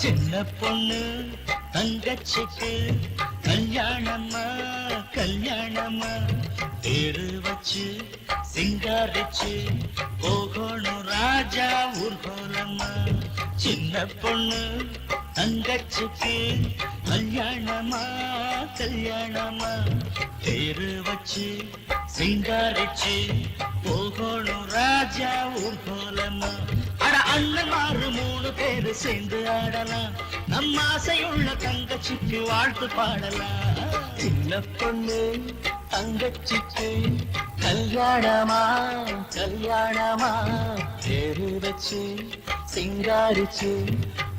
சின்ன பொண்ணு தங்கச்சிக்கு கல்யாணமா கல்யாணமா பேரு வச்சு சிங்காரிச்சு போகணும் ராஜா ஊர்கோலமா சின்ன பொண்ணு தங்கச்சிக்கு கல்யாணமா கல்யாணமா பேரு வச்சு சிங்காரிச்சு போகணும் ராஜா ஊர்கோலமா அட அண்ணன்மாரு 3 பேரு சேர்ந்து ஆடலாம் நம்ம ஆசையுள்ள தங்கச்சிக்கு வாழ்த்து பாடலாம் சின்ன பொண்ணு தங்கச்சிக்கு கல்யாணமா கல்யாணமா பேரு வச்சு சிங்காரிச்சு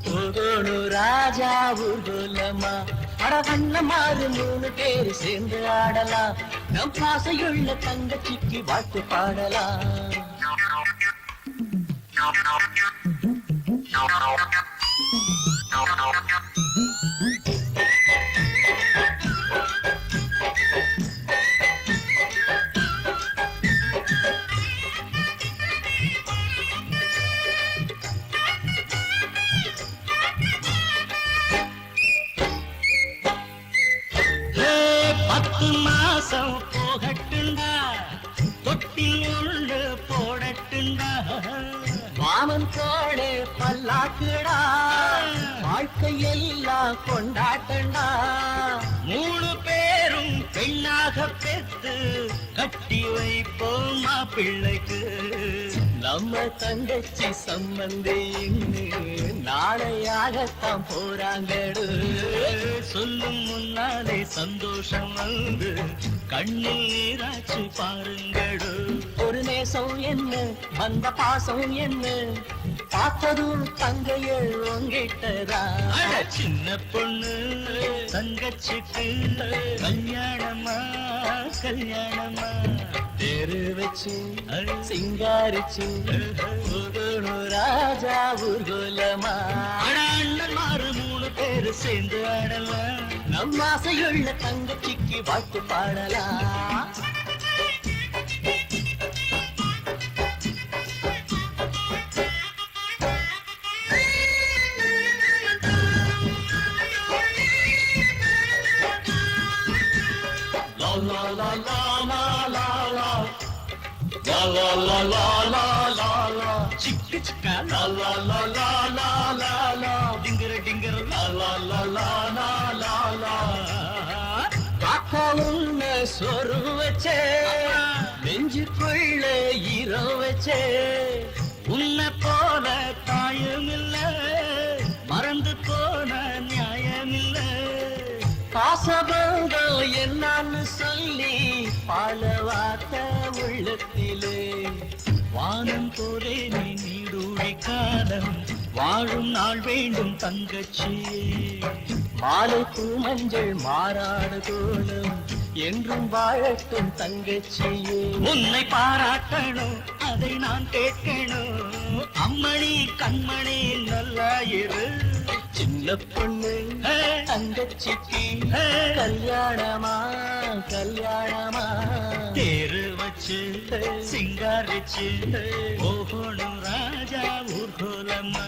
போகணும் ராஜா ஊர்கோலமா அட அண்ணன்மாரு 3 பேரு சேர்ந்து ஆடலாம் நம் ஆசையுள்ள தங்கச்சிக்கு வாழ்த்து பாடலாம் பத்து மாசம் போகட்டுண்டா தொட்டில் உள்ள போடட்டுண்டா மாமன் கோடே பல்லாக்குடா வாழ்க்கை எல்லாம் கொண்டாட்டண்டா 3 பேரும் பெண்ணாக பெற்று கட்டி வைப்போமா பிள்ளைக்கு நம்ம தங்கச்சி சம்பந்தி நாளையாகத்தான் போறாங்கடு சொல்லும் முன்னாலே சந்தோஷம் வந்து கண்ணில் நீராச்சு பாருங்கடு ஒரு நேசம் என்ன வந்த பாசம் என்ன பார்த்ததும் தங்கையள் உங்கிட்டதா சின்ன பொண்ணு தங்கச்சிக்கு கல்யாணமா கல்யாணமா பேரு வச்சு சிங்காரிச்சு ராஜா ஊர்கோலமா அண்ணன்மாரு 3 பேரு சேர்ந்து ஆடலாம் நம் ஆசையுள்ள தங்கச்சிக்கு வாழ்த்து பாடலாம் la la la la la la la la la la la la la chicka chicka la la la la la la la dingara dingara la la la la la la la காக்காவுன்ன சொரு வச்சே நெஞ்சுக்குள்ள ஈரம் வச்சே உன்னை போல தாயும் இல்ல மறந்து போன நியாயம் இல்ல பாசபந்தம் என்னன்னு சொல்லி பல வார்த்த உள்ளத்திலே வானம் போலே நீ நீடூழி காலம் வாழும் நாள் வேண்டும் தங்கச்சியே மாலை பூ மஞ்சள் மாறாடு கோலம் என்றும் வாழட்டும் தங்கச்சியே உன்னை பாராட்டணும் அதை நான் கேட்கணும் அம்மணி கண்மணி நல்லா இரு சின்ன பொண்ணு தங்கச்சிக்கு கல்யாணமா கல்யாணமா தேரு வச்சு சிங்காரிச்சு போகணும் ராஜா ஊர்கோலம்மா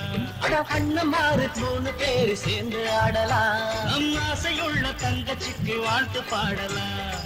அண்ணன்மாரு 3 பேரு சேர்ந்து ஆடலாம் நம் ஆசையுள்ள தங்கச்சிக்கு வாழ்த்து பாடலாம்